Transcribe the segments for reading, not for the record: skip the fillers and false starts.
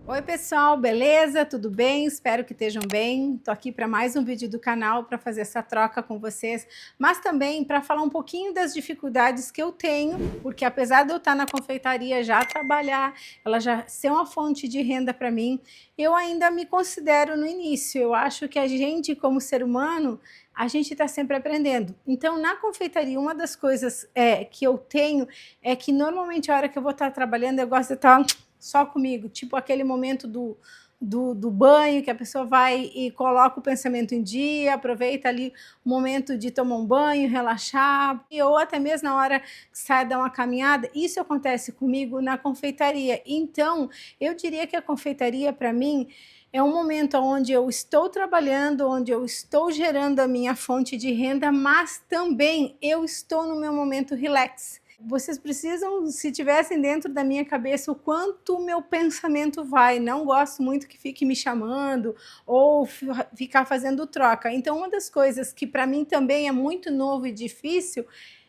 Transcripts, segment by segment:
Oi pessoal, beleza? Tudo bem? Espero que estejam bem. Tô aqui para mais um vídeo do canal para fazer essa troca com vocês, mas também para falar um pouquinho das dificuldades que eu tenho, porque apesar de eu estar na confeitaria já trabalhar, ela já ser uma fonte de renda para mim, eu ainda me considero no início. Eu acho que a gente, como ser humano, a gente está sempre aprendendo. Então, na confeitaria, uma das coisas que eu tenho é que normalmente a hora que eu vou estar trabalhando, eu gosto de estar só comigo, tipo aquele momento do banho, que a pessoa vai e coloca o pensamento em dia, aproveita ali o momento de tomar um banho, relaxar, ou até mesmo na hora que sai dar uma caminhada. Isso acontece comigo na confeitaria. Então, eu diria que a confeitaria, para mim, é um momento onde eu estou trabalhando, onde eu estou gerando a minha fonte de renda, mas também eu estou no meu momento relax. Vocês precisam, se tivessem dentro da minha cabeça, o quanto o meu pensamento vai. Não gosto muito que fique me chamando ou ficar fazendo troca. Então, uma das coisas que para mim também é muito novo e difícil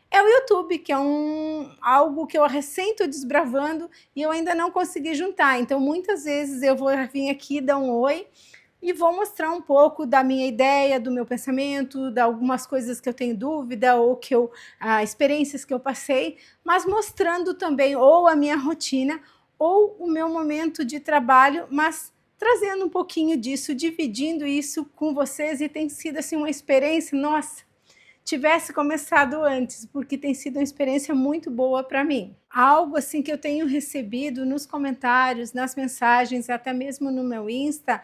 é o YouTube, que é algo que eu recém estou desbravando e eu ainda não consegui juntar. Então, muitas vezes eu vou vir aqui dar um oi e vou mostrar um pouco da minha ideia, do meu pensamento, de algumas coisas que eu tenho dúvida ou experiências que eu passei, mas mostrando também ou a minha rotina ou o meu momento de trabalho, mas trazendo um pouquinho disso, dividindo isso com vocês, e tem sido assim uma experiência, nossa, tivesse começado antes, porque tem sido uma experiência muito boa para mim. Algo assim que eu tenho recebido nos comentários, nas mensagens, até mesmo no meu Insta,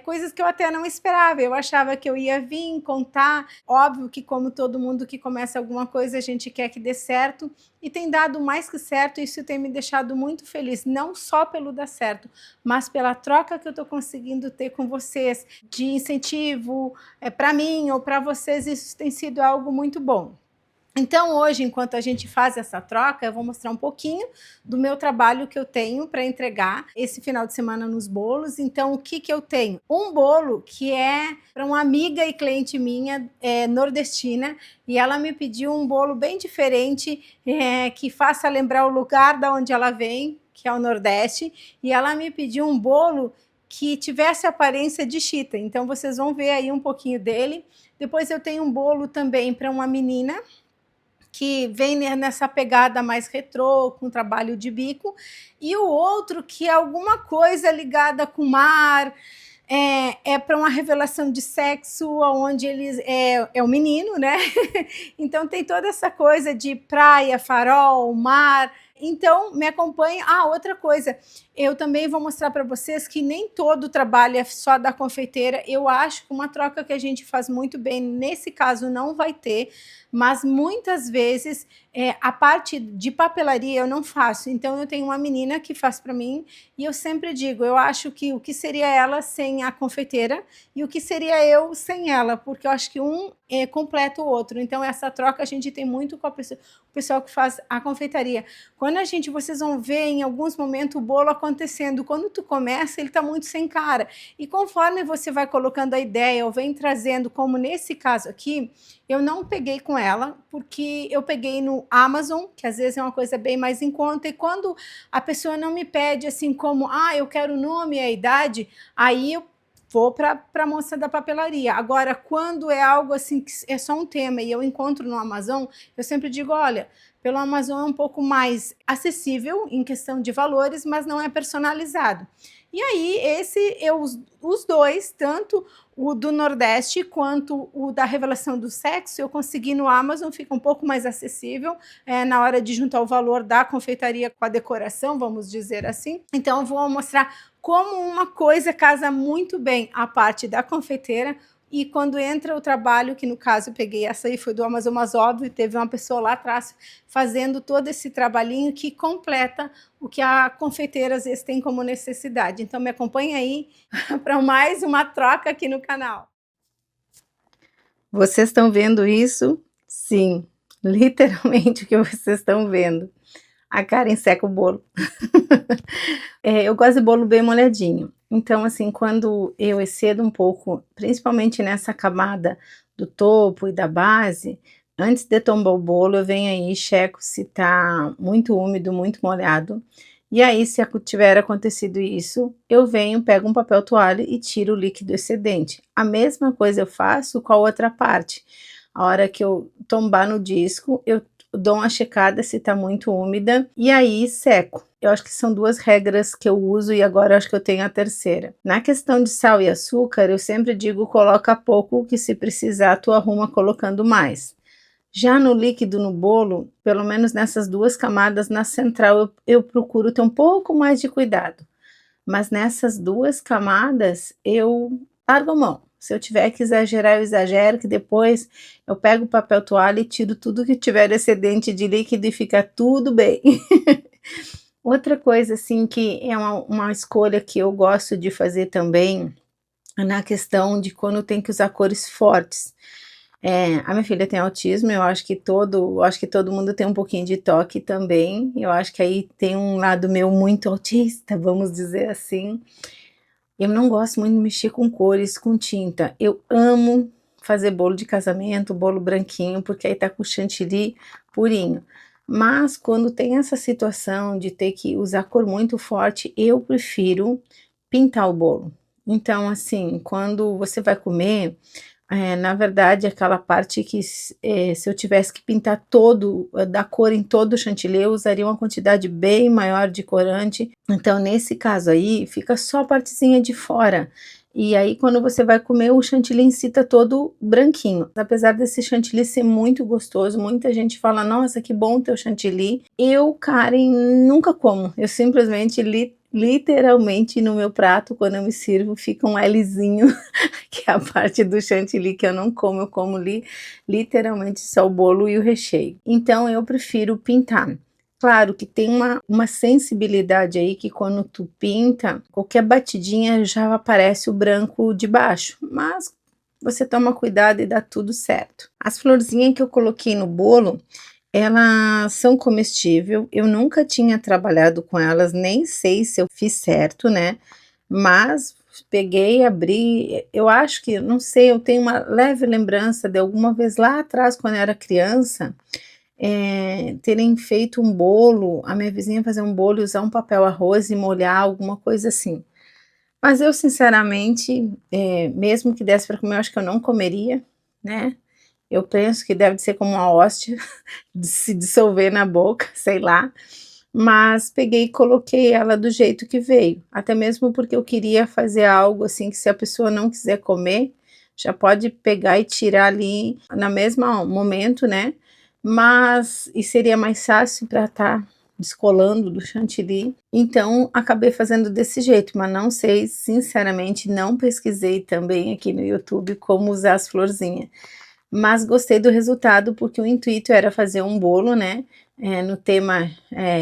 coisas que eu até não esperava. Eu achava que eu ia vir contar. Óbvio que, como todo mundo que começa alguma coisa, a gente quer que dê certo, e tem dado mais que certo. Isso tem me deixado muito feliz, não só pelo dar certo, mas pela troca que eu estou conseguindo ter com vocês, de incentivo para mim ou para vocês. Isso tem sido algo muito bom. Então, hoje, enquanto a gente faz essa troca, eu vou mostrar um pouquinho do meu trabalho que eu tenho para entregar esse final de semana nos bolos. Então, o que eu tenho? Um bolo que é para uma amiga e cliente minha, nordestina, e ela me pediu um bolo bem diferente, que faça lembrar o lugar da onde ela vem, que é o Nordeste, e ela me pediu um bolo que tivesse aparência de chita. Então, vocês vão ver aí um pouquinho dele. Depois eu tenho um bolo também para uma menina, que vem nessa pegada mais retrô, com trabalho de bico, e o outro que é alguma coisa ligada com o mar, para uma revelação de sexo, onde eles é o menino, né? Então tem toda essa coisa de praia, farol, mar. Então me acompanhe. Outra coisa, eu também vou mostrar para vocês que nem todo o trabalho é só da confeiteira. Eu acho que uma troca que a gente faz muito bem, nesse caso não vai ter, mas muitas vezes a parte de papelaria eu não faço. Então eu tenho uma menina que faz para mim, e eu sempre digo, eu acho que o que seria ela sem a confeiteira e o que seria eu sem ela, porque eu acho que um completa o outro. Então essa troca a gente tem muito com o pessoal que faz a confeitaria. Quando vocês vão ver em alguns momentos o bolo acontecendo, quando tu começa ele está muito sem cara, e conforme você vai colocando a ideia ou vem trazendo, como nesse caso aqui, eu não peguei com ela, porque eu peguei no Amazon, que às vezes é uma coisa bem mais em conta, e quando a pessoa não me pede assim como, eu quero o nome e a idade, aí eu vou para a moça da papelaria. Agora, quando é algo assim que é só um tema e eu encontro no Amazon, eu sempre digo, olha, pelo Amazon é um pouco mais acessível em questão de valores, mas não é personalizado. E aí, os dois, tanto o do Nordeste quanto o da revelação do sexo, eu consegui no Amazon, fica um pouco mais acessível na hora de juntar o valor da confeitaria com a decoração, vamos dizer assim. Então, eu vou mostrar como uma coisa casa muito bem a parte da confeiteira, e quando entra o trabalho, que no caso eu peguei essa aí, foi do Amazon, mas óbvio, teve uma pessoa lá atrás fazendo todo esse trabalhinho que completa o que a confeiteira às vezes tem como necessidade. Então me acompanha aí para mais uma troca aqui no canal. Vocês estão vendo isso? Sim, literalmente o que vocês estão vendo. A Karen seca o bolo. Eu gosto de bolo bem molhadinho. Então, assim, quando eu excedo um pouco, principalmente nessa camada do topo e da base, antes de tombar o bolo, eu venho aí e checo se tá muito úmido, muito molhado. E aí, se tiver acontecido isso, eu venho, pego um papel toalha e tiro o líquido excedente. A mesma coisa eu faço com a outra parte. A hora que eu tombar no disco, eu dou uma checada se tá muito úmida e aí seco. Eu acho que são duas regras que eu uso e agora eu acho que eu tenho a terceira. Na questão de sal e açúcar, eu sempre digo coloca pouco, que se precisar tu arruma colocando mais. Já no líquido no bolo, pelo menos nessas duas camadas, na central eu procuro ter um pouco mais de cuidado. Mas nessas duas camadas eu largo a mão. Se eu tiver que exagerar, eu exagero, que depois eu pego o papel toalha e tiro tudo que tiver excedente de líquido e fica tudo bem. Outra coisa, assim, que é uma escolha que eu gosto de fazer também, é na questão de quando tem que usar cores fortes. A minha filha tem autismo, eu acho que todo mundo tem um pouquinho de toque também. Eu acho que aí tem um lado meu muito autista, vamos dizer assim. Eu não gosto muito de mexer com cores, com tinta. Eu amo fazer bolo de casamento, bolo branquinho, porque aí tá com chantilly purinho. Mas quando tem essa situação de ter que usar cor muito forte, eu prefiro pintar o bolo. Então, assim, quando você vai comer, na verdade, aquela parte que se eu tivesse que pintar todo, da cor em todo o chantilly, eu usaria uma quantidade bem maior de corante. Então, nesse caso aí, fica só a partezinha de fora. E aí, quando você vai comer, o chantilly em si tá todo branquinho. Apesar desse chantilly ser muito gostoso, muita gente fala, nossa, que bom teu chantilly. Eu, Karen, nunca como. Eu simplesmente, literalmente, no meu prato, quando eu me sirvo, fica um Lzinho, que é a parte do chantilly que eu não como. Eu como literalmente só o bolo e o recheio. Então, eu prefiro pintar. Claro que tem uma sensibilidade aí que quando tu pinta, qualquer batidinha já aparece o branco de baixo, mas você toma cuidado e dá tudo certo. As florzinhas que eu coloquei no bolo, elas são comestíveis, eu nunca tinha trabalhado com elas, nem sei se eu fiz certo, né? Mas peguei, abri, eu acho que, não sei, eu tenho uma leve lembrança de alguma vez lá atrás, quando eu era criança, terem feito um bolo, a minha vizinha fazer um bolo e usar um papel arroz e molhar, alguma coisa assim. Mas eu, sinceramente, mesmo que desse para comer, eu acho que eu não comeria, né? Eu penso que deve ser como uma hóstia, de se dissolver na boca, sei lá. Mas peguei e coloquei ela do jeito que veio, até mesmo porque eu queria fazer algo assim que se a pessoa não quiser comer, já pode pegar e tirar ali no mesmo momento, né? Mas e seria mais fácil para estar descolando do chantilly. Então acabei fazendo desse jeito, mas não sei, sinceramente, não pesquisei também aqui no YouTube como usar as florzinhas. Mas gostei do resultado, porque o intuito era fazer um bolo, né, no tema,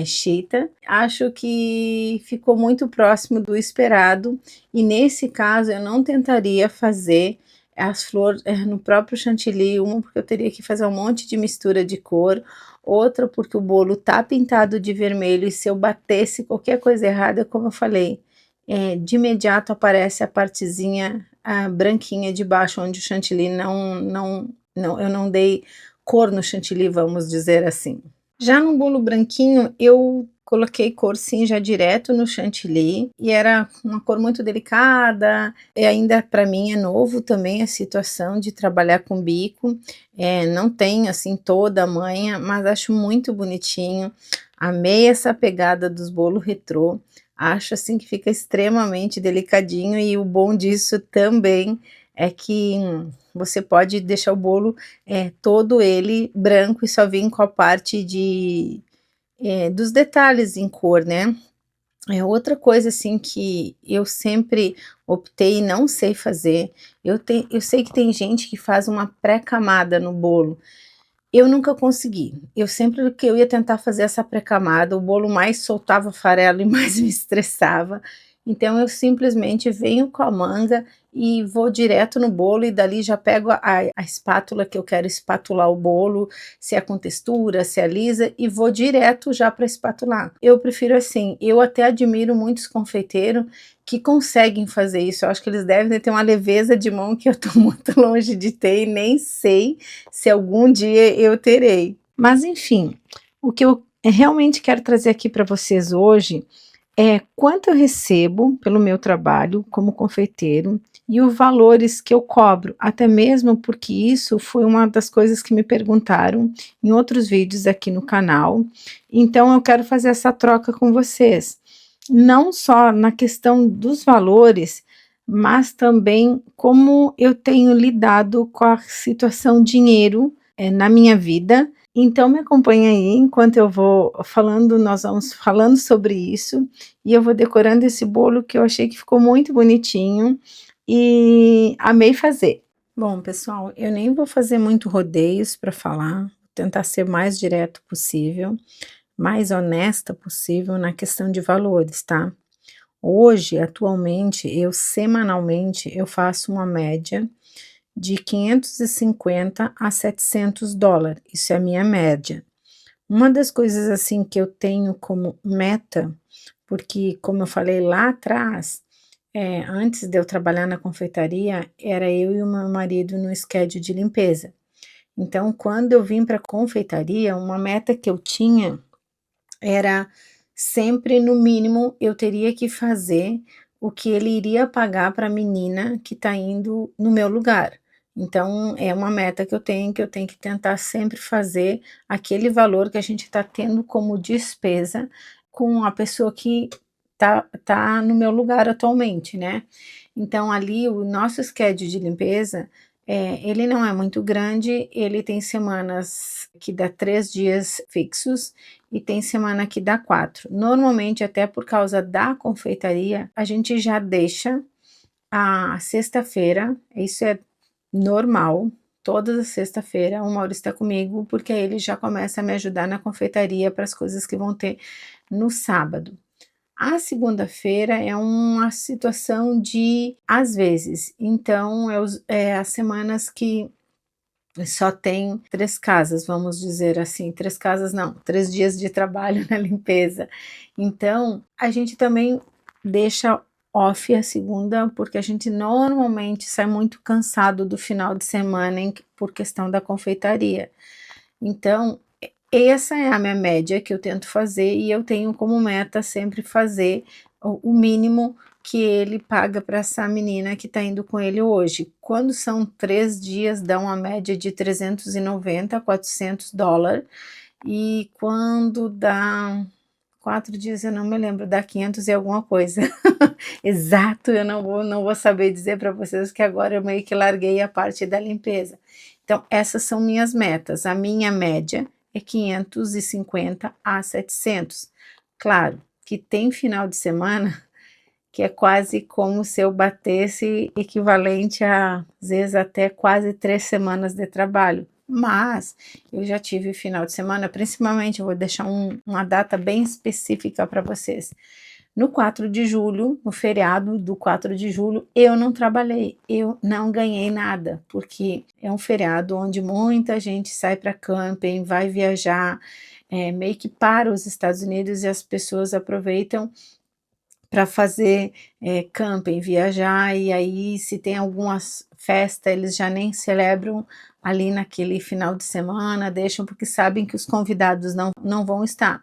chita. Acho que ficou muito próximo do esperado, e nesse caso eu não tentaria fazer as flores, no próprio chantilly, uma porque eu teria que fazer um monte de mistura de cor, outra porque o bolo tá pintado de vermelho e se eu batesse qualquer coisa errada, como eu falei, de imediato aparece a partezinha branquinha de baixo, onde o chantilly não, eu não dei cor no chantilly, vamos dizer assim. Já no bolo branquinho, eu coloquei cor sim já direto no chantilly, e era uma cor muito delicada, e ainda para mim é novo também a situação de trabalhar com bico, não tenho assim toda a manha, mas acho muito bonitinho, amei essa pegada dos bolos retrô, acho assim que fica extremamente delicadinho, e o bom disso também é que você pode deixar o bolo todo ele branco e só vir com a parte dos detalhes em cor, né? Outra coisa assim que eu sempre optei e não sei fazer, eu sei que tem gente que faz uma pré-camada no bolo, eu nunca consegui. Eu sempre que eu ia tentar fazer essa pré-camada, o bolo mais soltava farelo e mais me estressava. Então eu simplesmente venho com a manga e vou direto no bolo e dali já pego a espátula que eu quero espatular o bolo, se é com textura, se é lisa, e vou direto já para espatular. Eu prefiro assim, eu até admiro muitos confeiteiros que conseguem fazer isso. Eu acho que eles devem ter uma leveza de mão que eu estou muito longe de ter e nem sei se algum dia eu terei. Mas enfim, o que eu realmente quero trazer aqui para vocês hoje quanto eu recebo pelo meu trabalho como confeiteiro e os valores que eu cobro, até mesmo porque isso foi uma das coisas que me perguntaram em outros vídeos aqui no canal, então eu quero fazer essa troca com vocês. Não só na questão dos valores, mas também como eu tenho lidado com a situação dinheiro, na minha vida. Então me acompanha aí enquanto eu vou falando, nós vamos falando sobre isso, e eu vou decorando esse bolo que eu achei que ficou muito bonitinho e amei fazer. Bom, pessoal, eu nem vou fazer muito rodeios para falar, vou tentar ser mais direto possível, mais honesta possível na questão de valores, tá? Hoje, atualmente, semanalmente, eu faço uma média de 550 a 700 dólares, isso é a minha média. Uma das coisas assim que eu tenho como meta, porque como eu falei lá atrás, antes de eu trabalhar na confeitaria, era eu e o meu marido no schedule de limpeza. Então, quando eu vim para a confeitaria, uma meta que eu tinha era sempre, no mínimo, eu teria que fazer o que ele iria pagar para a menina que está indo no meu lugar. Então, é uma meta que eu tenho que tentar sempre fazer aquele valor que a gente está tendo como despesa com a pessoa que tá no meu lugar atualmente, né. Então ali o nosso schedule de limpeza, ele não é muito grande, ele tem semanas que dá 3 dias fixos e tem semana que dá 4. Normalmente, até por causa da confeitaria, a gente já deixa a sexta-feira, isso é normal, toda sexta-feira o Maurício está comigo, porque aí ele já começa a me ajudar na confeitaria para as coisas que vão ter no sábado. A segunda-feira é uma situação de às vezes, então as semanas que só tem 3 casas, vamos dizer assim, 3 casas não, 3 dias de trabalho na limpeza. Então, a gente também deixa off a segunda, porque a gente normalmente sai muito cansado do final de semana por questão da confeitaria. Então, essa é a minha média que eu tento fazer e eu tenho como meta sempre fazer o mínimo que ele paga para essa menina que está indo com ele hoje. Quando são 3 dias, dá uma média de 390 a 400 dólares, e quando dá 4 dias, eu não me lembro, dá 500 e alguma coisa. Exato, eu não vou saber dizer para vocês, que agora eu meio que larguei a parte da limpeza. Então, essas são minhas metas. A minha média é 550 a 700. Claro que tem final de semana que é quase como se eu batesse equivalente a, às vezes, até quase 3 semanas de trabalho. Mas eu já tive final de semana, principalmente, eu vou deixar uma data bem específica para vocês. No 4 de julho, no feriado do 4 de julho, eu não trabalhei, eu não ganhei nada, porque é um feriado onde muita gente sai para camping, vai viajar, meio que para os Estados Unidos, e as pessoas aproveitam para fazer camping, viajar, e aí se tem algumas festa, eles já nem celebram ali naquele final de semana, deixam porque sabem que os convidados não vão estar.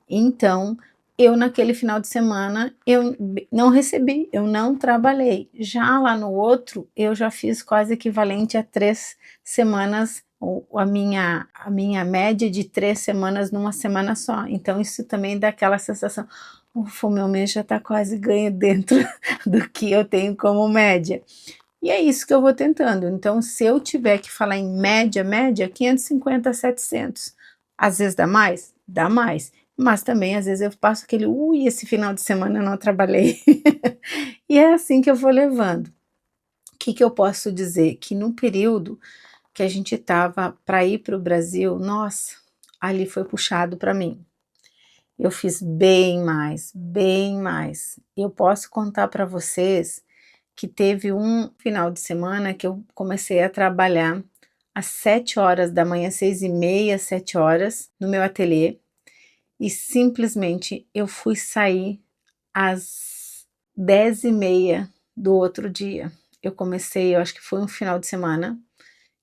Então, eu naquele final de semana, eu não recebi, eu não trabalhei. Já lá no outro, eu já fiz quase equivalente a 3 semanas, ou a minha média de 3 semanas numa semana só. Então isso também dá aquela sensação: ufa, o meu mês já está quase ganho dentro do que eu tenho como média. E é isso que eu vou tentando. Então, se eu tiver que falar em média, 550 a 700. Às vezes dá mais? Dá mais. Mas também, às vezes, eu passo aquele, esse final de semana eu não trabalhei. E é assim que eu vou levando. O que eu posso dizer? Que no período que a gente estava para ir para o Brasil, nossa, ali foi puxado para mim. Eu fiz bem mais, bem mais. Eu posso contar para vocês que teve um final de semana que eu comecei a trabalhar às 7 horas da manhã, 6h30, 7 horas, no meu ateliê, e simplesmente eu fui sair às 10h30 do outro dia. Eu acho que foi um final de semana,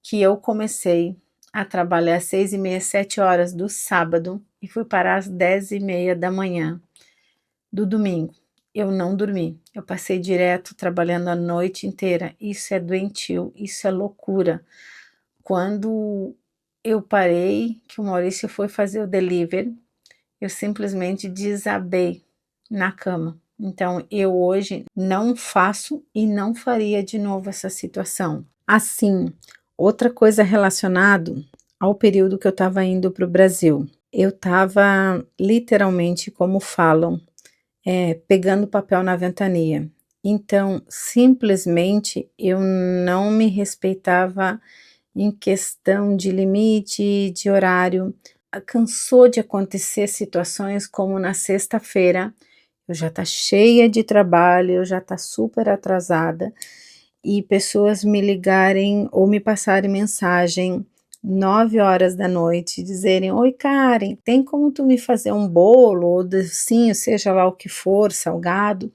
que eu comecei a trabalhar às 6h30, 7 horas do sábado, e fui parar às 10h30 da manhã do domingo. Eu não dormi, eu passei direto trabalhando a noite inteira. Isso é doentio, isso é loucura. Quando eu parei, que o Maurício foi fazer o delivery, eu simplesmente desabei na cama. Então, eu hoje não faço e não faria de novo essa situação. Assim, outra coisa relacionado ao período que eu estava indo para o Brasil. Eu estava literalmente, como falam, pegando papel na ventania. Então, simplesmente eu não me respeitava em questão de limite, de horário. Cansou de acontecer situações como na sexta-feira, eu já tá cheia de trabalho, eu já tá super atrasada, e pessoas me ligarem ou me passarem mensagem 9 horas da noite, dizerem: oi Karen, tem como tu me fazer um bolo ou docinho, seja lá o que for, salgado,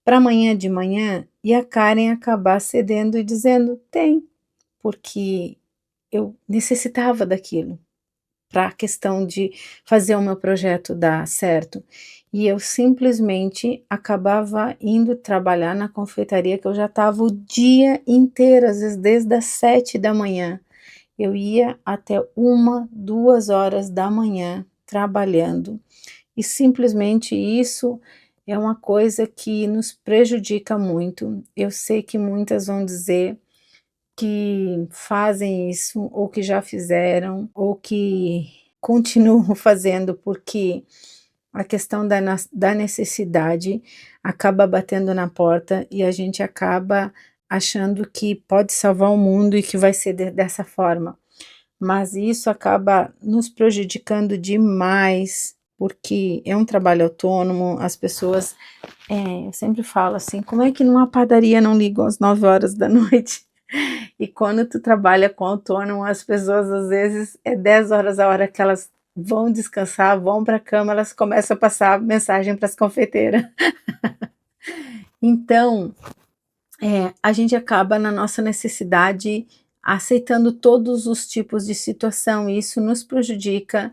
para amanhã de manhã? E a Karen acabar cedendo e dizendo: tem, porque eu necessitava daquilo para a questão de fazer o meu projeto dar certo. E eu simplesmente acabava indo trabalhar na confeitaria, que eu já estava o dia inteiro, às vezes desde as 7 da manhã. Eu ia até 1, 2 horas da manhã trabalhando. E simplesmente isso é uma coisa que nos prejudica muito. Eu sei que muitas vão dizer que fazem isso, ou que já fizeram, ou que continuam fazendo, porque a questão da necessidade acaba batendo na porta e a gente acaba achando que pode salvar o mundo e que vai ser dessa forma. Mas isso acaba nos prejudicando demais, porque é um trabalho autônomo, as pessoas, eu sempre falo assim, como é que numa padaria não ligam às 9 horas da noite? E quando tu trabalha com autônomo, as pessoas às vezes é 10 horas a hora que elas vão descansar, vão para a cama, elas começam a passar mensagem para as confeiteiras. Então, a gente acaba na nossa necessidade aceitando todos os tipos de situação, e isso nos prejudica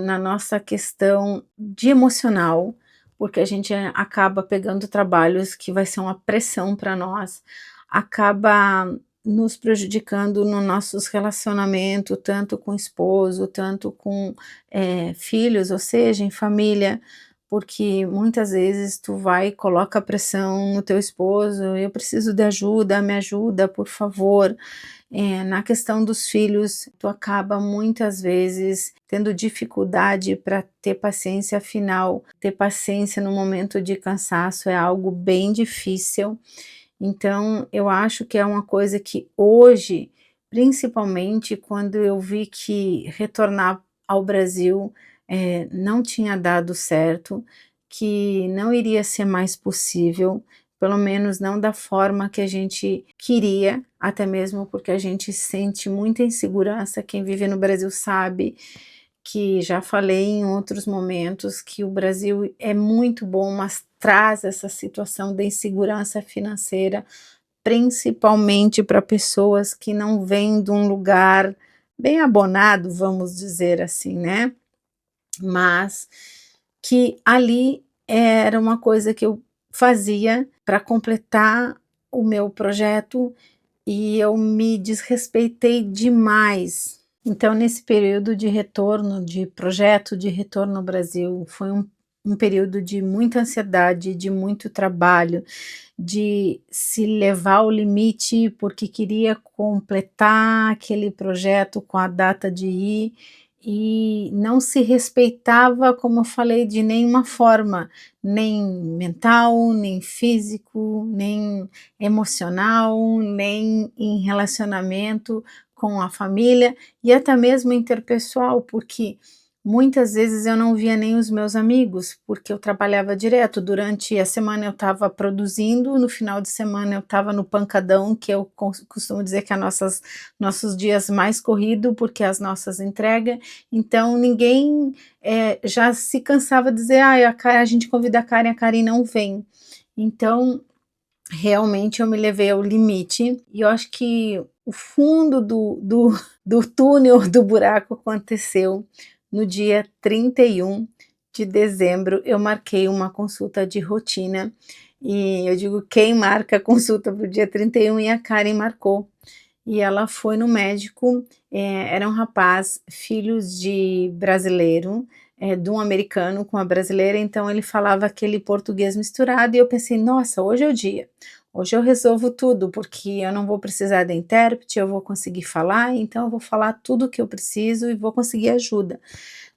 na nossa questão de emocional, porque a gente acaba pegando trabalhos que vai ser uma pressão para nós, acaba nos prejudicando nos nossos relacionamentos, tanto com o esposo, tanto com filhos, ou seja, em família, porque muitas vezes tu vai e coloca pressão no teu esposo: eu preciso de ajuda, me ajuda, por favor. Na questão dos filhos, tu acaba muitas vezes tendo dificuldade para ter paciência, afinal, ter paciência no momento de cansaço é algo bem difícil. Então, eu acho que é uma coisa que hoje, principalmente quando eu vi que retornar ao Brasil não tinha dado certo, que não iria ser mais possível, pelo menos não da forma que a gente queria, até mesmo porque a gente sente muita insegurança. Quem vive no Brasil sabe que já falei em outros momentos que o Brasil é muito bom, mas traz essa situação de insegurança financeira, principalmente para pessoas que não vêm de um lugar bem abonado, vamos dizer assim, né? Mas que ali era uma coisa que eu fazia para completar o meu projeto e eu me desrespeitei demais. Então, nesse período de retorno, de projeto de retorno ao Brasil, foi um período de muita ansiedade, de muito trabalho, de se levar ao limite, porque queria completar aquele projeto com a data de ir, e não se respeitava, como eu falei, de nenhuma forma, nem mental, nem físico, nem emocional, nem em relacionamento com a família e até mesmo interpessoal, porque muitas vezes eu não via nem os meus amigos, porque eu trabalhava direto. Durante a semana eu estava produzindo, no final de semana eu estava no pancadão, que eu costumo dizer que é nossos dias mais corridos, porque as nossas entregas. Então ninguém já se cansava de dizer: a gente convida a Karen não vem. Então realmente eu me levei ao limite, e eu acho que o fundo do túnel, do buraco aconteceu no dia 31 de dezembro, eu marquei uma consulta de rotina, e eu digo quem marca a consulta para o dia 31, e a Karen marcou. E ela foi no médico, era um rapaz, filhos de brasileiro, de um americano com uma brasileira, então ele falava aquele português misturado, e eu pensei: "Nossa, hoje é o dia, hoje eu resolvo tudo, porque eu não vou precisar de intérprete, eu vou conseguir falar, então eu vou falar tudo o que eu preciso e vou conseguir ajuda".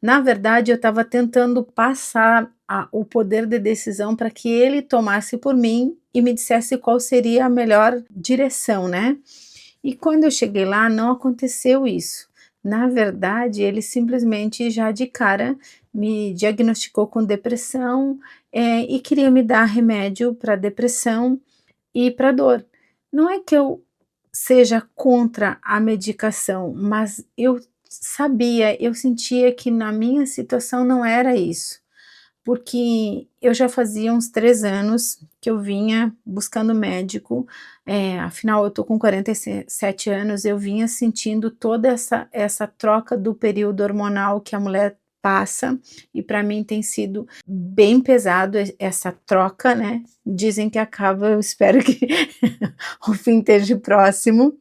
Na verdade, eu estava tentando passar o poder de decisão para que ele tomasse por mim e me dissesse qual seria a melhor direção, né. E quando eu cheguei lá, não aconteceu isso. Na verdade, ele simplesmente já de cara me diagnosticou com depressão, e queria me dar remédio para depressão e para dor. Não é que eu seja contra a medicação, mas eu sabia, eu sentia que na minha situação não era isso. Porque eu já fazia uns 3 anos que eu vinha buscando médico, afinal eu tô com 47 anos, eu vinha sentindo toda essa troca do período hormonal que a mulher passa, e para mim tem sido bem pesado essa troca, né, dizem que acaba, eu espero que o fim esteja próximo.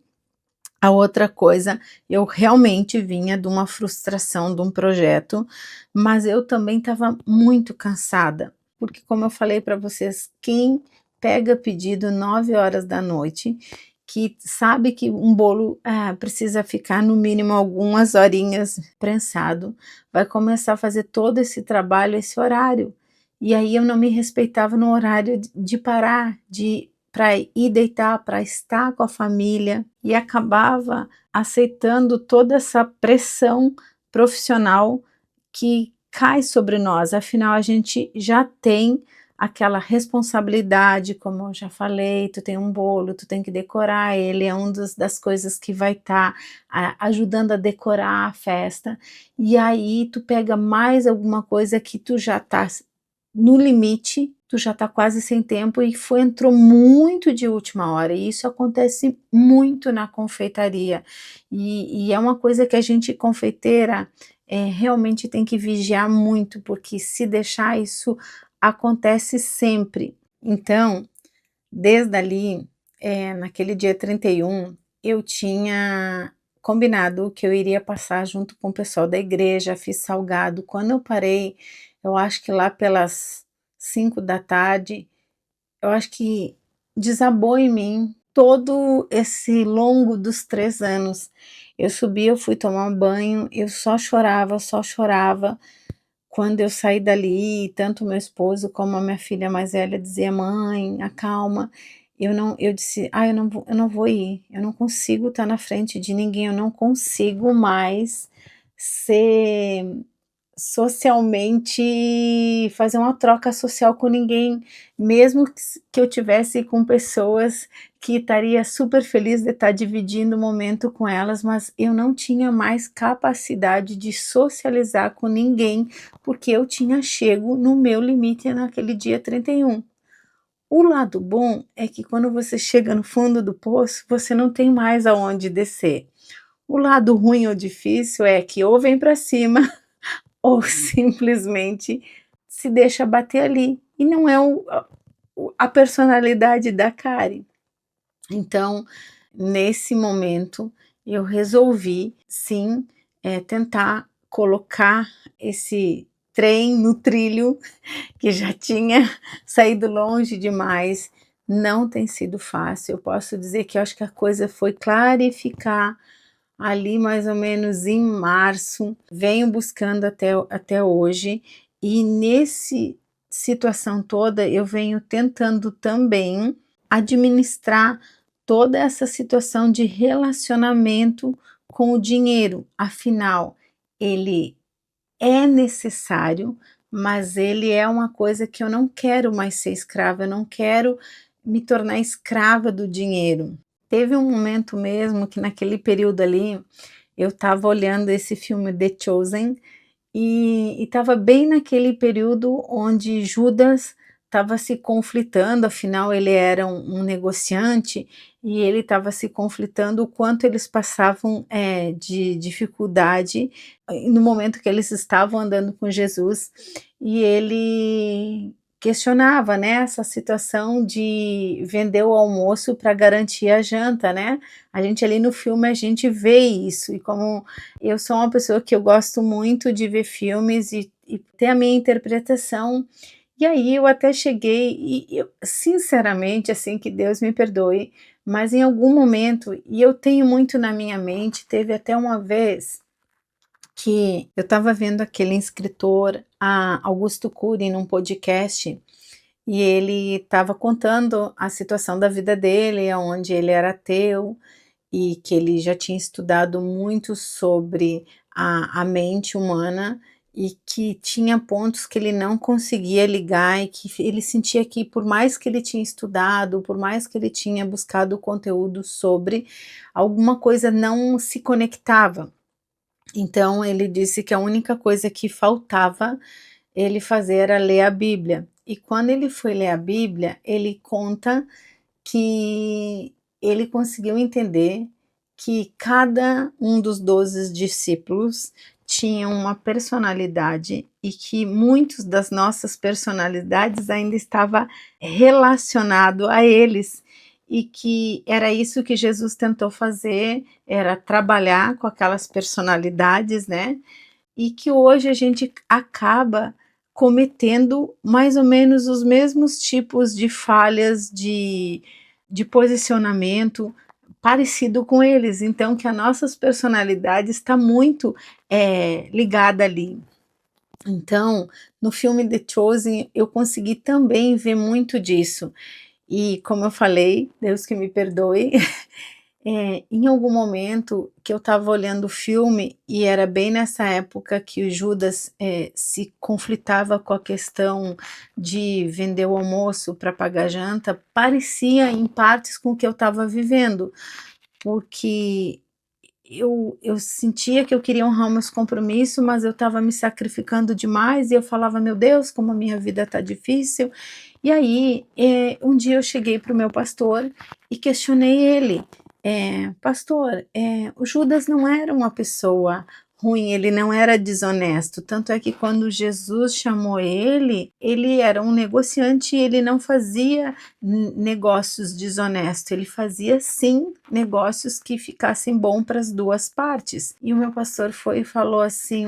A outra coisa, eu realmente vinha de uma frustração de um projeto, mas eu também estava muito cansada, porque como eu falei para vocês, quem pega pedido 9 horas da noite, que sabe que um bolo, precisa ficar no mínimo algumas horinhas prensado, vai começar a fazer todo esse trabalho, esse horário. E aí eu não me respeitava no horário de parar, de para ir deitar, para estar com a família, e acabava aceitando toda essa pressão profissional que cai sobre nós, afinal a gente já tem aquela responsabilidade, como eu já falei, tu tem um bolo, tu tem que decorar ele, é das coisas que vai estar ajudando a decorar a festa, e aí tu pega mais alguma coisa que tu já tá no limite, tu já tá quase sem tempo e entrou muito de última hora, e isso acontece muito na confeitaria, e é uma coisa que a gente confeiteira, realmente tem que vigiar muito, porque se deixar isso acontece sempre. Então, desde ali, naquele dia 31, eu tinha combinado que eu iria passar junto com o pessoal da igreja, fiz salgado. Quando eu parei, eu acho que lá pelas 5 da tarde, eu acho que desabou em mim todo esse longo dos 3 anos. Eu subi, eu fui tomar um banho, eu só chorava. Quando eu saí dali, tanto meu esposo como a minha filha mais velha dizia: "Mãe, acalma". Eu disse: "Ah, eu não vou ir, eu não consigo estar na frente de ninguém, eu não consigo mais ser socialmente, fazer uma troca social com ninguém, mesmo que eu tivesse com pessoas que estaria super feliz de estar dividindo o momento com elas, mas eu não tinha mais capacidade de socializar com ninguém, porque eu tinha chego no meu limite naquele dia 31. O lado bom é que quando você chega no fundo do poço, você não tem mais aonde descer. O lado ruim ou difícil é que ou vem para cima ou simplesmente se deixa bater ali, e não é a personalidade da Karen. Então, nesse momento, eu resolvi sim, tentar colocar esse trem no trilho, que já tinha saído longe demais. Não tem sido fácil, eu posso dizer que eu acho que a coisa foi clarificar ali mais ou menos em março, venho buscando até hoje, e nesse situação toda eu venho tentando também administrar toda essa situação de relacionamento com o dinheiro, afinal, ele é necessário, mas ele é uma coisa que eu não quero mais ser escrava, eu não quero me tornar escrava do dinheiro. Teve um momento mesmo que naquele período ali, eu estava olhando esse filme The Chosen, e estava bem naquele período onde Judas estava se conflitando, afinal ele era um negociante, e ele estava se conflitando o quanto eles passavam, de dificuldade, no momento que eles estavam andando com Jesus, e ele questionava, né, essa situação de vender o almoço para garantir a janta, né. A gente ali no filme, a gente vê isso, e como eu sou uma pessoa que eu gosto muito de ver filmes e ter a minha interpretação, e aí eu até cheguei e eu sinceramente, assim, que Deus me perdoe, mas em algum momento, e eu tenho muito na minha mente, teve até uma vez que eu estava vendo aquele escritor, Augusto Cury, num podcast, e ele estava contando a situação da vida dele, onde ele era ateu, e que ele já tinha estudado muito sobre a mente humana, e que tinha pontos que ele não conseguia ligar, e que ele sentia que por mais que ele tinha estudado, por mais que ele tinha buscado conteúdo sobre, alguma coisa não se conectava. Então ele disse que a única coisa que faltava ele fazer era ler a Bíblia. E quando ele foi ler a Bíblia, ele conta que ele conseguiu entender que cada um dos 12 discípulos tinha uma personalidade, e que muitos das nossas personalidades ainda estava relacionado a eles, e que era isso que Jesus tentou fazer, era trabalhar com aquelas personalidades, né, e que hoje a gente acaba cometendo mais ou menos os mesmos tipos de falhas de posicionamento parecido com eles, então que a nossas personalidades está muito ligada ali. Então, no filme The Chosen, eu consegui também ver muito disso, e como eu falei, Deus que me perdoe, em algum momento que eu estava olhando o filme, e era bem nessa época que o Judas, se conflitava com a questão de vender o almoço para pagar a janta, parecia em partes com o que eu estava vivendo, porque eu sentia que eu queria honrar meus compromissos, mas eu estava me sacrificando demais, e eu falava: "Meu Deus, como a minha vida está difícil". E aí, um dia eu cheguei para o meu pastor e questionei ele: "Pastor, o Judas não era uma pessoa ruim, ele não era desonesto, tanto é que quando Jesus chamou ele, ele era um negociante e ele não fazia negócios desonestos, ele fazia sim negócios que ficassem bom para as 2 partes". E o meu pastor foi e falou assim,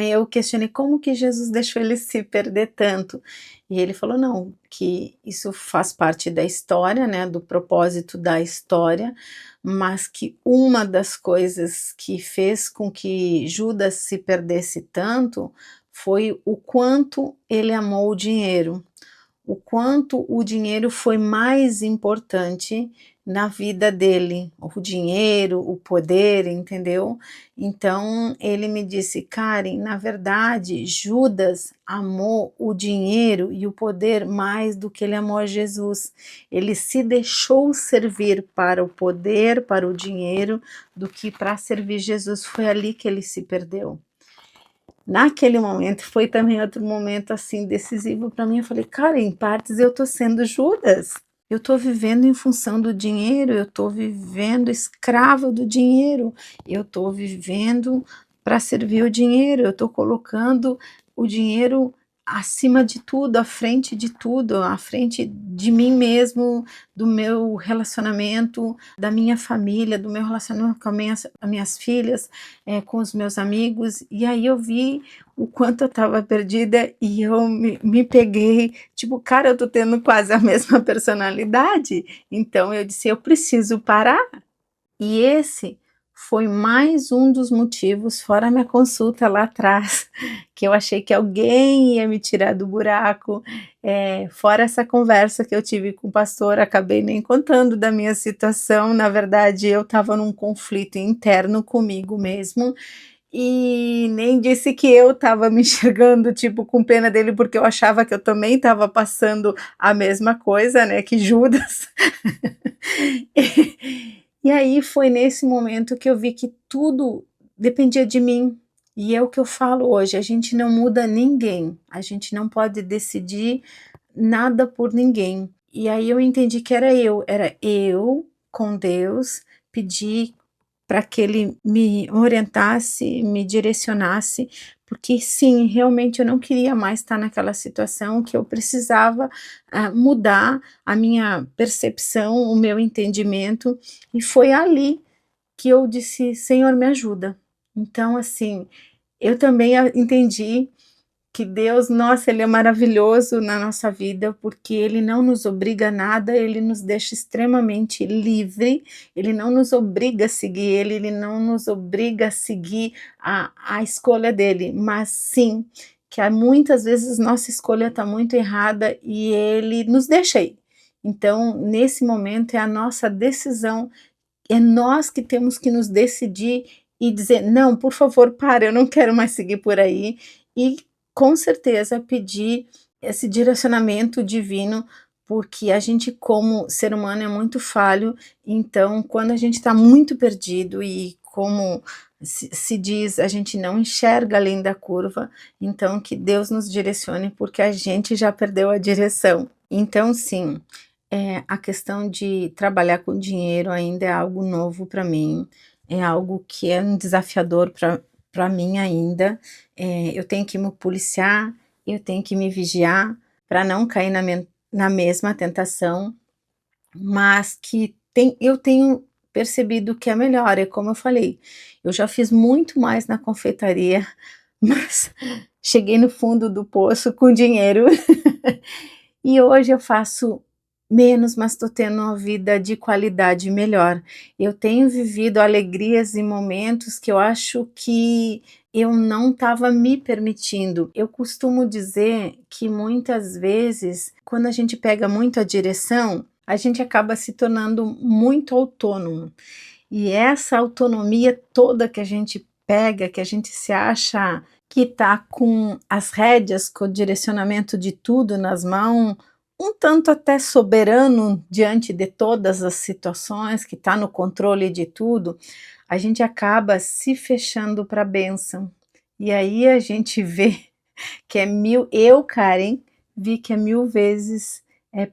eu questionei como que Jesus deixou ele se perder tanto, e ele falou: "Não, que isso faz parte da história, né, do propósito da história, mas que uma das coisas que fez com que Judas se perdesse tanto, foi o quanto ele amou o dinheiro, o quanto o dinheiro foi mais importante na vida dele, o dinheiro, o poder, entendeu? Então ele me disse: "Karen, na verdade, Judas amou o dinheiro e o poder mais do que ele amou a Jesus. Ele se deixou servir para o poder, para o dinheiro, do que para servir Jesus. Foi ali que ele se perdeu". Naquele momento, foi também outro momento, assim, decisivo para mim, eu falei: "Cara, em partes eu tô sendo Judas, eu tô vivendo em função do dinheiro, eu tô vivendo escrava do dinheiro, eu tô vivendo para servir o dinheiro, eu tô colocando o dinheiro acima de tudo, à frente de tudo, à frente de mim mesmo, do meu relacionamento, da minha família, do meu relacionamento com as minhas filhas, com os meus amigos". E aí eu vi o quanto eu estava perdida, e eu me peguei, tipo: "Cara, eu tô tendo quase a mesma personalidade". Então eu disse: "Eu preciso parar". E esse foi mais um dos motivos, fora a minha consulta lá atrás, que eu achei que alguém ia me tirar do buraco, fora essa conversa que eu tive com o pastor, acabei nem contando da minha situação, na verdade eu estava num conflito interno comigo mesmo, e nem disse que eu estava me enxergando, tipo, com pena dele, porque eu achava que eu também estava passando a mesma coisa, né, que Judas. E aí foi nesse momento que eu vi que tudo dependia de mim, E é o que eu falo hoje, a gente não muda ninguém, a gente não pode decidir nada por ninguém. E aí eu entendi que era eu com Deus, pedir para que ele me orientasse, me direcionasse, porque sim, realmente eu não queria mais estar naquela situação, que eu precisava mudar a minha percepção, o meu entendimento, e foi ali que eu disse: Senhor, me ajuda. Então, assim, eu também entendi que Deus, nossa, Ele é maravilhoso na nossa vida, porque Ele não nos obriga a nada, Ele nos deixa extremamente livre, Ele não nos obriga a seguir Ele não nos obriga a seguir a escolha dEle, mas sim, que muitas vezes nossa escolha está muito errada e Ele nos deixa ir. Então, nesse momento, é a nossa decisão, é nós que temos que nos decidir e dizer: não, por favor, para, eu não quero mais seguir por aí, e com certeza pedir esse direcionamento divino, porque a gente, como ser humano, é muito falho. Então, quando a gente está muito perdido e, como se diz, a gente não enxerga além da curva, então que Deus nos direcione, porque a gente já perdeu a direção. Então, sim, a questão de trabalhar com dinheiro ainda é algo novo para mim, é algo que é um desafiador para mim ainda. Eu tenho que me policiar, eu tenho que me vigiar para não cair na mesma tentação, mas que eu tenho percebido que é melhor. É como eu falei, eu já fiz muito mais na confeitaria, mas cheguei no fundo do poço com dinheiro. E hoje eu faço menos, mas estou tendo uma vida de qualidade melhor. Eu tenho vivido alegrias e momentos que eu acho que eu não estava me permitindo. Eu costumo dizer que muitas vezes, quando a gente pega muito a direção, a gente acaba se tornando muito autônomo. E essa autonomia toda que a gente pega, que a gente se acha que está com as rédeas, com o direcionamento de tudo nas mãos, um tanto até soberano diante de todas as situações, que está no controle de tudo, a gente acaba se fechando para a bênção. E aí a gente vê que Karen, vi que é 1000 vezes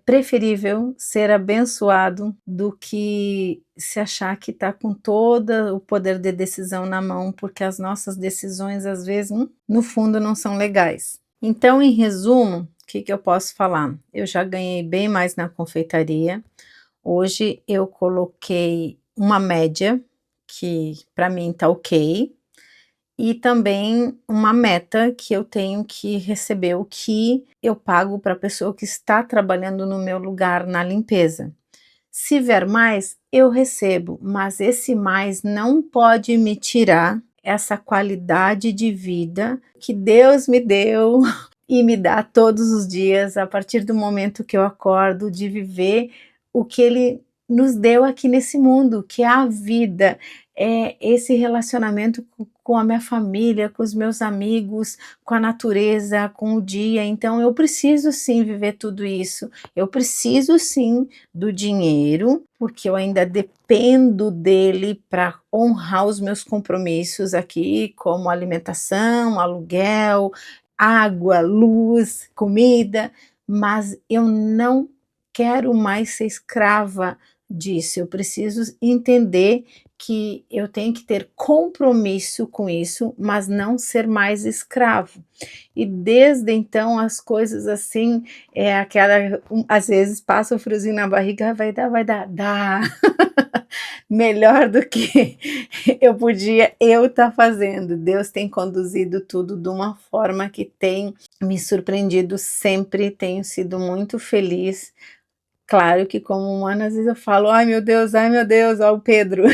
preferível ser abençoado do que se achar que está com todo o poder de decisão na mão, porque as nossas decisões, às vezes, no fundo, não são legais. Então, em resumo, o que eu posso falar? Eu já ganhei bem mais na confeitaria. Hoje eu coloquei uma média, que para mim tá ok, e também uma meta que eu tenho que receber o que eu pago para a pessoa que está trabalhando no meu lugar na limpeza. Se vier mais, eu recebo, mas esse mais não pode me tirar essa qualidade de vida que Deus me deu e me dá todos os dias, a partir do momento que eu acordo, de viver o que Ele nos deu aqui nesse mundo, que é a vida, é esse relacionamento com a minha família, com os meus amigos, com a natureza, com o dia. Então eu preciso sim viver tudo isso, eu preciso sim do dinheiro, porque eu ainda dependo dele para honrar os meus compromissos aqui, como alimentação, aluguel, água, luz, comida, mas eu não quero mais ser escrava disso. Eu preciso entender que eu tenho que ter compromisso com isso, mas não ser mais escravo. E desde então as coisas assim, às vezes passa o friozinho na barriga, dá. Melhor do que eu estar fazendo. Deus tem conduzido tudo de uma forma que tem me surpreendido sempre, tenho sido muito feliz. Claro que, como humana, às vezes eu falo: ai meu Deus, ó o Pedro.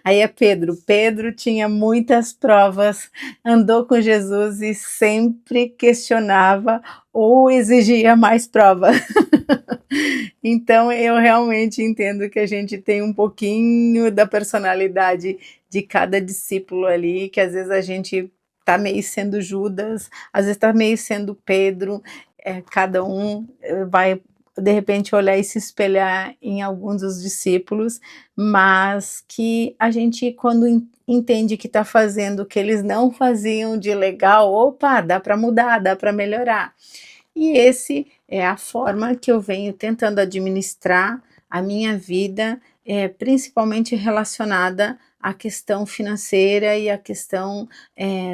Aí é Pedro. Pedro tinha muitas provas, andou com Jesus e sempre questionava ou exigia mais prova. Então eu realmente entendo que a gente tem um pouquinho da personalidade de cada discípulo ali, que às vezes a gente tá meio sendo Judas, às vezes tá meio sendo Pedro, cada um vai de repente olhar e se espelhar em alguns dos discípulos, mas que a gente, quando entende que está fazendo o que eles não faziam de legal, opa, dá para mudar, dá para melhorar. E esse é a forma que eu venho tentando administrar a minha vida, principalmente relacionada à questão financeira e à questão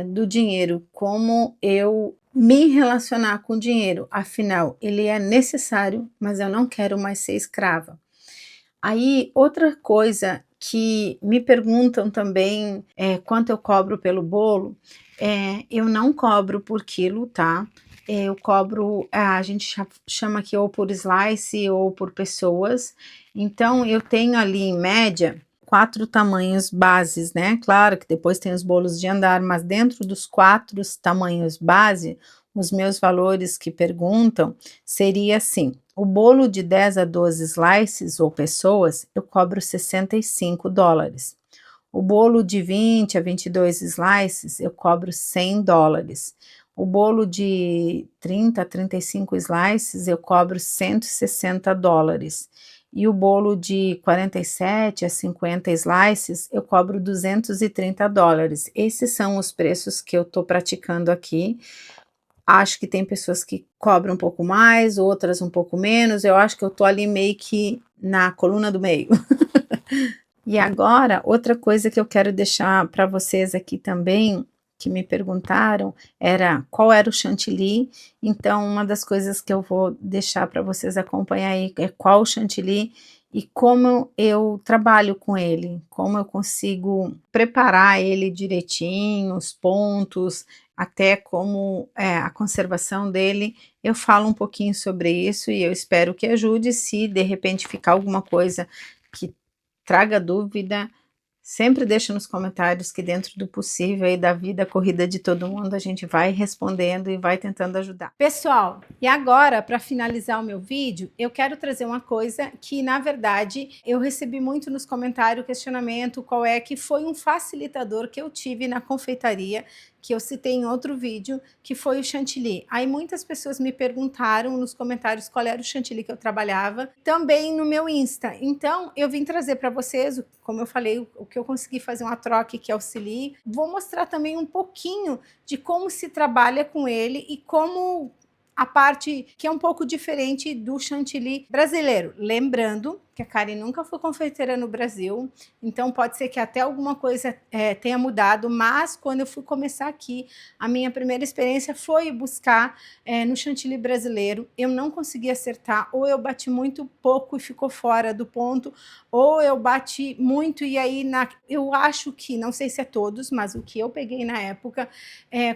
do dinheiro, como eu me relacionar com o dinheiro, afinal, ele é necessário, mas eu não quero mais ser escrava. Aí, outra coisa que me perguntam também quanto eu cobro pelo bolo, eu não cobro por quilo, tá? Eu cobro, a gente chama aqui ou por slice ou por pessoas. Então, eu tenho ali em média 4 tamanhos bases, né? Claro que depois tem os bolos de andar, mas dentro dos 4 tamanhos base, os meus valores que perguntam seria assim: o bolo de 10 a 12 slices ou pessoas, eu cobro $65. O bolo de 20 a 22 slices, eu cobro $100. O bolo de 30 a 35 slices, eu cobro $160. E o bolo de 47 a 50 slices, eu cobro $230. Esses são os preços que eu estou praticando aqui. Acho que tem pessoas que cobram um pouco mais, outras um pouco menos. Eu acho que eu tô ali meio que na coluna do meio. E agora, outra coisa que eu quero deixar para vocês aqui também, que me perguntaram, era qual era o chantilly. Então, uma das coisas que eu vou deixar para vocês acompanhar aí é qual o chantilly e como eu trabalho com ele, como eu consigo preparar ele direitinho, os pontos, até como a conservação dele. Eu falo um pouquinho sobre isso e eu espero que ajude. Se de repente ficar alguma coisa que traga dúvida, sempre deixa nos comentários, que dentro do possível e da vida corrida de todo mundo, a gente vai respondendo e vai tentando ajudar. Pessoal, e agora, para finalizar o meu vídeo, eu quero trazer uma coisa que, na verdade, eu recebi muito nos comentários, questionamento, qual é que foi um facilitador que eu tive na confeitaria, que eu citei em outro vídeo, que foi o chantilly. Aí muitas pessoas me perguntaram nos comentários qual era o chantilly que eu trabalhava, também no meu Insta. Então, eu vim trazer para vocês, como eu falei, o que eu consegui fazer uma troca que auxilie. Vou mostrar também um pouquinho de como se trabalha com ele e como a parte que é um pouco diferente do chantilly brasileiro. Lembrando que a Karen nunca foi confeiteira no Brasil, então pode ser que até alguma coisa tenha mudado, mas quando eu fui começar aqui, a minha primeira experiência foi buscar no chantilly brasileiro. Eu não consegui acertar, ou eu bati muito pouco e ficou fora do ponto, ou eu bati muito e aí eu acho que, não sei se é todos, mas o que eu peguei na época,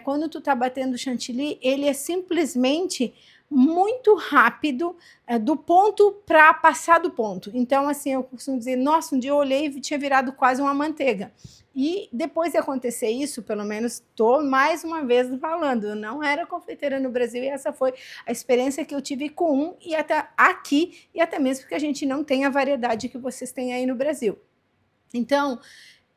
quando tu tá batendo chantilly, ele é simplesmente muito rápido, do ponto para passar do ponto. Então, assim, eu costumo dizer, nossa, um dia eu olhei e tinha virado quase uma manteiga. E depois de acontecer isso, pelo menos estou mais uma vez falando, eu não era confeiteira no Brasil e essa foi a experiência que eu tive com e até aqui, e até mesmo porque a gente não tem a variedade que vocês têm aí no Brasil. Então,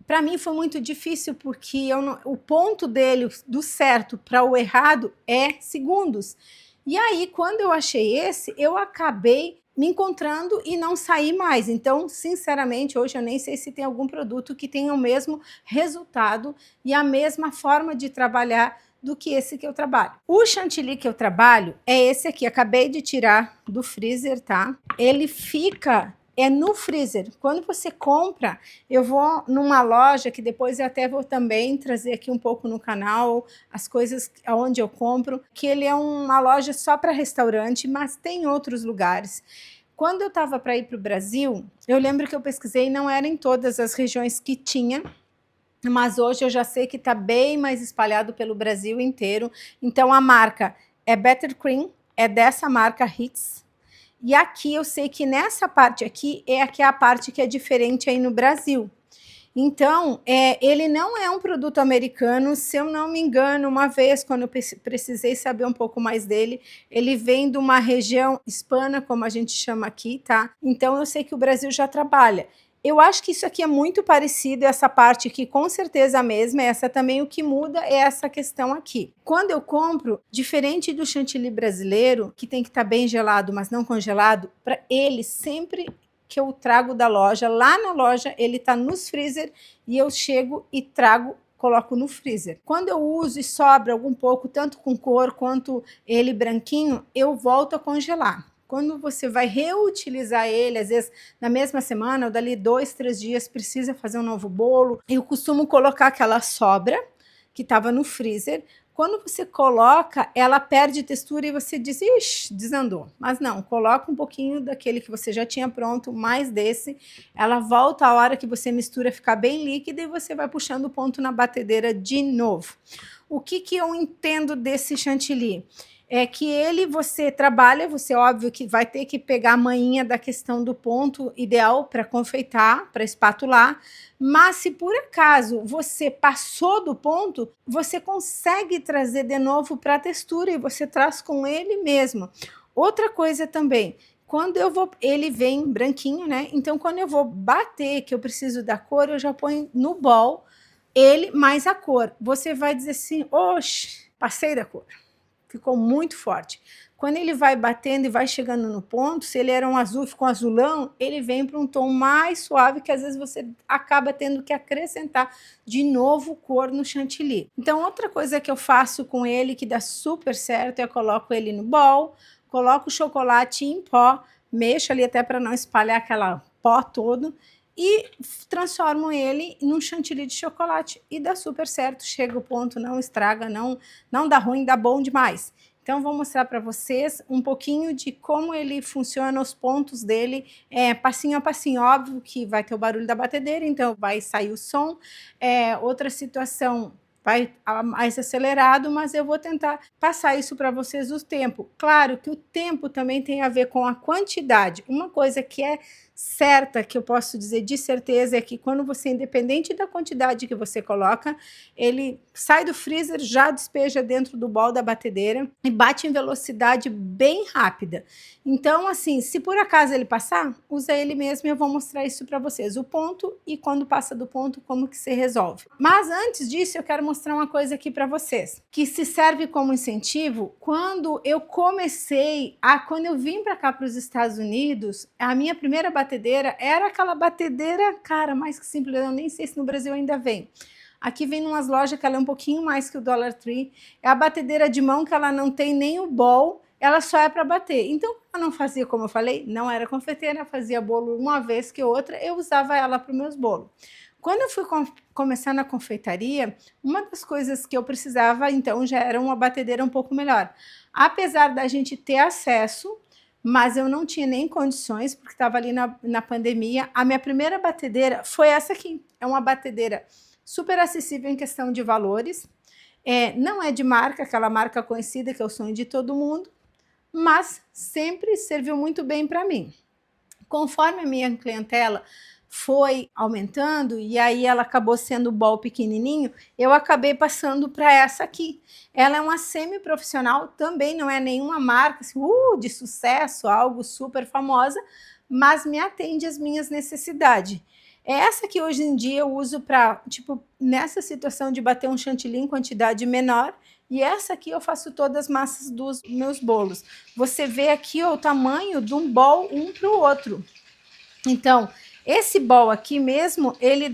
para mim foi muito difícil, porque o ponto dele, do certo para o errado, é segundos. E aí, quando eu achei esse, eu acabei me encontrando e não saí mais. Então, sinceramente, hoje eu nem sei se tem algum produto que tenha o mesmo resultado e a mesma forma de trabalhar do que esse que eu trabalho. O chantilly que eu trabalho é esse aqui, acabei de tirar do freezer, tá? Ele fica no freezer. Quando você compra, eu vou numa loja, que depois eu até vou também trazer aqui um pouco no canal, as coisas onde eu compro, que ele é uma loja só para restaurante, mas tem outros lugares. Quando eu estava para ir para o Brasil, eu lembro que eu pesquisei, não era em todas as regiões que tinha, mas hoje eu já sei que está bem mais espalhado pelo Brasil inteiro. Então a marca é Better Cream, é dessa marca Hits. E aqui eu sei que nessa parte aqui é a parte que é diferente aí no Brasil. Então, ele não é um produto americano, se eu não me engano, uma vez, quando eu precisei saber um pouco mais dele, ele vem de uma região hispana, como a gente chama aqui, tá? Então, eu sei que o Brasil já trabalha. Eu acho que isso aqui é muito parecido, essa parte aqui com certeza a mesma, essa também o que muda é essa questão aqui. Quando eu compro, diferente do chantilly brasileiro, que tem que estar bem gelado, mas não congelado, para ele sempre que eu trago da loja. Lá na loja ele tá nos freezer e eu chego e trago, coloco no freezer. Quando eu uso e sobra algum pouco, tanto com cor quanto ele branquinho, eu volto a congelar. Quando você vai reutilizar ele, às vezes na mesma semana ou dali 2, 3 dias, precisa fazer um novo bolo, eu costumo colocar aquela sobra que estava no freezer. Quando você coloca, ela perde textura e você diz, ixi, desandou. Mas não, coloca um pouquinho daquele que você já tinha pronto, mais desse. Ela volta a hora que você mistura, ficar bem líquida e você vai puxando o ponto na batedeira de novo. O que eu entendo desse chantilly? É que ele, você trabalha, você óbvio que vai ter que pegar a manhinha da questão do ponto ideal para confeitar, para espatular, mas se por acaso você passou do ponto, você consegue trazer de novo para a textura e você traz com ele mesmo. Outra coisa também, quando eu vou, ele vem branquinho, né? Então quando eu vou bater, que eu preciso da cor, eu já ponho no bol ele mais a cor. Você vai dizer assim, oxe, passei da cor. Ficou muito forte. Quando ele vai batendo e vai chegando no ponto, se ele era um azul, ficou um azulão, ele vem para um tom mais suave, que às vezes você acaba tendo que acrescentar de novo cor no chantilly. Então, outra coisa que eu faço com ele, que dá super certo, é eu coloco ele no bowl, coloco o chocolate em pó, mexo ali até para não espalhar aquela pó todo, e transformo ele num chantilly de chocolate e dá super certo, chega o ponto, não estraga, não dá ruim, dá bom demais. Então vou mostrar para vocês um pouquinho de como ele funciona, os pontos dele, passinho a passinho. Óbvio que vai ter o barulho da batedeira, então vai sair o som. Outra situação, vai mais acelerado, mas eu vou tentar passar isso para vocês o tempo. Claro que o tempo também tem a ver com a quantidade. Uma coisa que é certa, que eu posso dizer de certeza, é que quando você, independente da quantidade que você coloca, ele sai do freezer, já despeja dentro do bol da batedeira e bate em velocidade bem rápida. Então, assim, se por acaso ele passar, usa ele mesmo e eu vou mostrar isso para vocês, o ponto e quando passa do ponto, como que se resolve. Mas antes disso, eu quero mostrar uma coisa aqui para vocês, que se serve como incentivo. Quando eu quando eu vim para cá, para os Estados Unidos, a minha primeira batedeira era aquela batedeira, cara, mais que simples, eu nem sei se no Brasil ainda vem. Aqui vem umas lojas que ela é um pouquinho mais que o Dollar Tree, é a batedeira de mão que ela não tem nem o bowl, ela só é para bater. Então, ela não fazia, como eu falei, não era confeiteira, fazia bolo uma vez que outra, eu usava ela para os meus bolos. Quando eu fui começar na confeitaria, uma das coisas que eu precisava, então, já era uma batedeira um pouco melhor. Apesar da gente ter acesso, mas eu não tinha nem condições, porque estava ali na pandemia. A minha primeira batedeira foi essa aqui. É uma batedeira super acessível em questão de valores. Não é de marca, aquela marca conhecida que é o sonho de todo mundo, mas sempre serviu muito bem para mim. Conforme a minha clientela foi aumentando, e aí ela acabou sendo o bowl pequenininho, eu acabei passando para essa aqui. Ela é uma semi-profissional, também não é nenhuma marca assim, de sucesso, algo super famosa, mas me atende às minhas necessidades. É essa que hoje em dia eu uso para, tipo, nessa situação de bater um chantilly em quantidade menor, e essa aqui eu faço todas as massas dos meus bolos. Você vê aqui ó, o tamanho de um bowl um para o outro. Então, esse bowl aqui mesmo, ele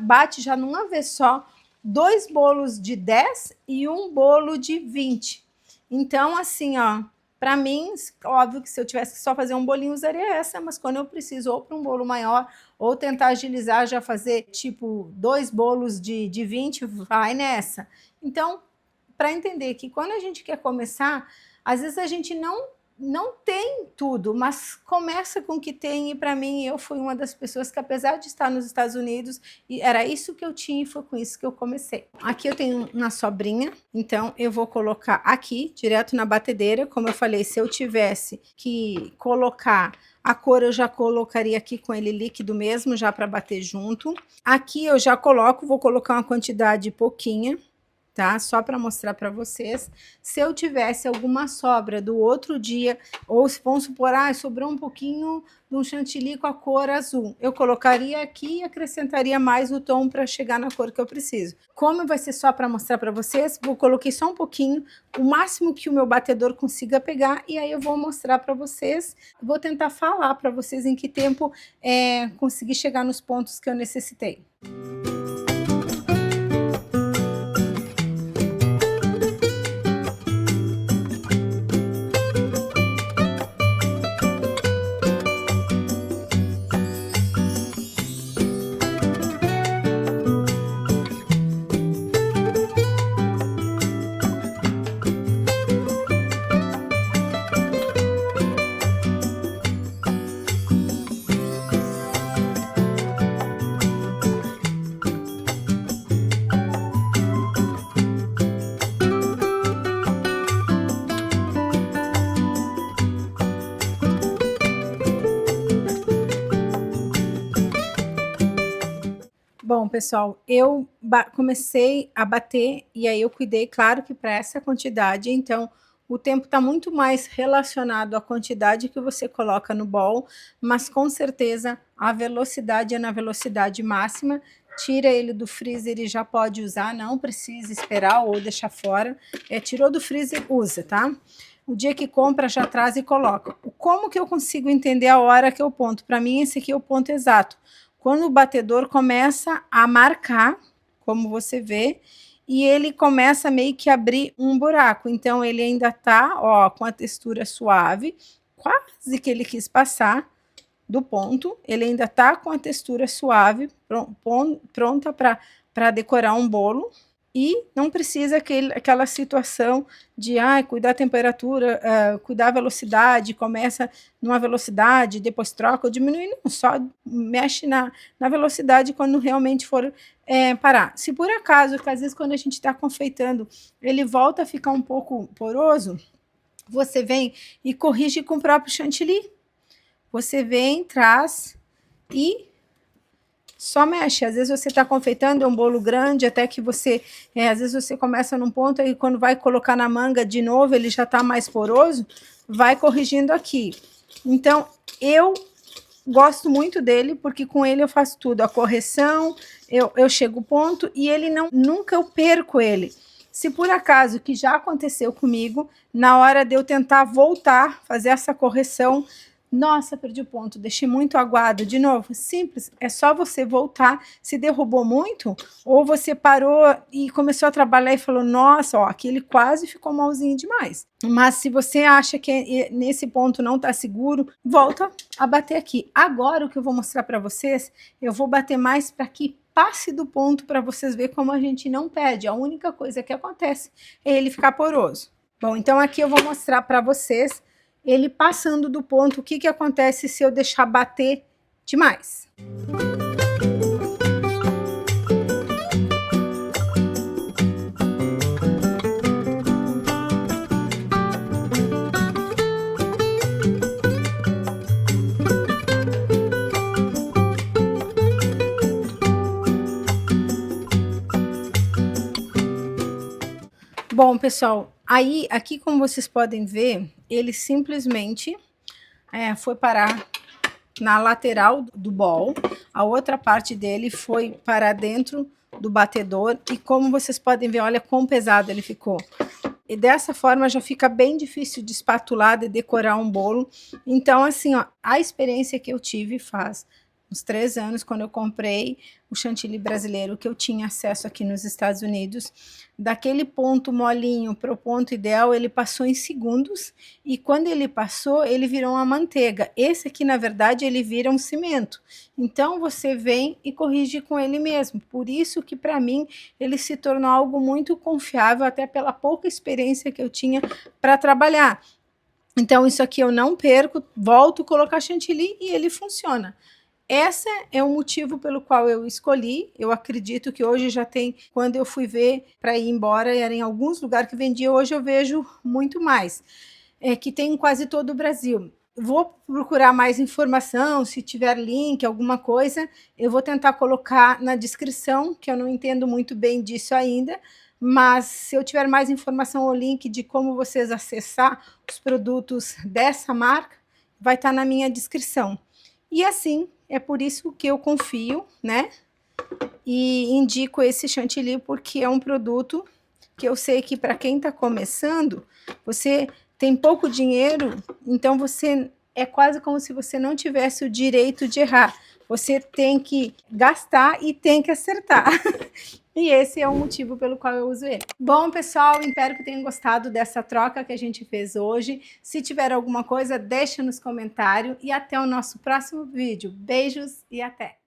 bate já numa vez só 2 bolos de 10 e um bolo de 20. Então, assim, ó, para mim, óbvio que se eu tivesse que só fazer um bolinho, usaria essa, mas quando eu preciso ou para um bolo maior, ou tentar agilizar, já fazer tipo 2 bolos de 20, vai nessa. Então, para entender que quando a gente quer começar, às vezes a gente não tem tudo, mas começa com o que tem, e para mim, eu fui uma das pessoas que, apesar de estar nos Estados Unidos, era isso que eu tinha e foi com isso que eu comecei. Aqui eu tenho uma sobrinha, então eu vou colocar aqui, direto na batedeira. Como eu falei, se eu tivesse que colocar a cor, eu já colocaria aqui com ele líquido mesmo, já para bater junto. Aqui eu já vou colocar uma quantidade pouquinha, tá? Só para mostrar para vocês. Se eu tivesse alguma sobra do outro dia, ou se vamos supor, sobrou um pouquinho de um chantilly com a cor azul, eu colocaria aqui e acrescentaria mais o tom para chegar na cor que eu preciso. Como vai ser só para mostrar para vocês, coloquei só um pouquinho, o máximo que o meu batedor consiga pegar, e aí eu vou mostrar para vocês, vou tentar falar para vocês em que tempo conseguir chegar nos pontos que eu necessitei. Bom, pessoal, eu comecei a bater e aí eu cuidei, claro que para essa quantidade, então o tempo está muito mais relacionado à quantidade que você coloca no bowl, mas com certeza a velocidade é na velocidade máxima. Tira ele do freezer e já pode usar, não precisa esperar ou deixar fora. Tirou do freezer, usa, tá? O dia que compra, já traz e coloca. Como que eu consigo entender a hora que eu ponto? Para mim, esse aqui é o ponto exato. Quando o batedor começa a marcar, como você vê, e ele começa meio que a abrir um buraco. Então, ele ainda tá, ó, com a textura suave, quase que ele quis passar do ponto. Ele ainda tá com a textura suave, pronta para decorar um bolo. E não precisa aquela situação de cuidar a temperatura, cuidar a velocidade, começa numa velocidade, depois troca ou diminui, não, só mexe na velocidade quando realmente for parar. Se por acaso, que às vezes quando a gente está confeitando, ele volta a ficar um pouco poroso, você vem e corrige com o próprio chantilly. Você vem, traz e só mexe. Às vezes você está confeitando, é um bolo grande, até que você, às vezes você começa num ponto e quando vai colocar na manga de novo, ele já está mais poroso, vai corrigindo aqui. Então, eu gosto muito dele, porque com ele eu faço tudo, a correção, eu chego ao ponto e ele nunca eu perco ele. Se por acaso, que já aconteceu comigo, na hora de eu tentar voltar, fazer essa correção, nossa, perdi o ponto, deixei muito aguado. De novo, simples, é só você voltar. Se derrubou muito, ou você parou e começou a trabalhar e falou, nossa, ó, aquele quase ficou malzinho demais. Mas se você acha que nesse ponto não tá seguro, volta a bater aqui. Agora o que eu vou mostrar para vocês, eu vou bater mais para que passe do ponto, para vocês verem como a gente não perde. A única coisa que acontece é ele ficar poroso. Bom, então aqui eu vou mostrar para vocês ele passando do ponto, o que que acontece se eu deixar bater demais. Bom, pessoal, aí aqui como vocês podem ver, ele simplesmente foi parar na lateral do bowl, a outra parte dele foi para dentro do batedor e como vocês podem ver, olha quão pesado ele ficou. E dessa forma já fica bem difícil de espatular, de decorar um bolo. Então assim, ó, a experiência que eu tive faz uns 3 anos, quando eu comprei o chantilly brasileiro que eu tinha acesso aqui nos Estados Unidos, daquele ponto molinho para o ponto ideal, ele passou em segundos, e quando ele passou, ele virou uma manteiga. Esse aqui, na verdade, ele vira um cimento. Então, você vem e corrige com ele mesmo. Por isso que, para mim, ele se tornou algo muito confiável, até pela pouca experiência que eu tinha para trabalhar. Então, isso aqui eu não perco, volto a colocar chantilly e ele funciona. Esse é o motivo pelo qual eu escolhi. Eu acredito que hoje já tem, quando eu fui ver para ir embora, era em alguns lugares que vendia, hoje eu vejo muito mais, que tem em quase todo o Brasil. Vou procurar mais informação, se tiver link, alguma coisa, eu vou tentar colocar na descrição, que eu não entendo muito bem disso ainda, mas se eu tiver mais informação ou link de como vocês acessar os produtos dessa marca, vai estar na minha descrição. E assim, é por isso que eu confio, né? E indico esse chantilly porque é um produto que eu sei que para quem está começando, você tem pouco dinheiro, então você é quase como se você não tivesse o direito de errar. Você tem que gastar e tem que acertar. E esse é o motivo pelo qual eu uso ele. Bom, pessoal, espero que tenham gostado dessa troca que a gente fez hoje. Se tiver alguma coisa, deixa nos comentários e até o nosso próximo vídeo. Beijos e até!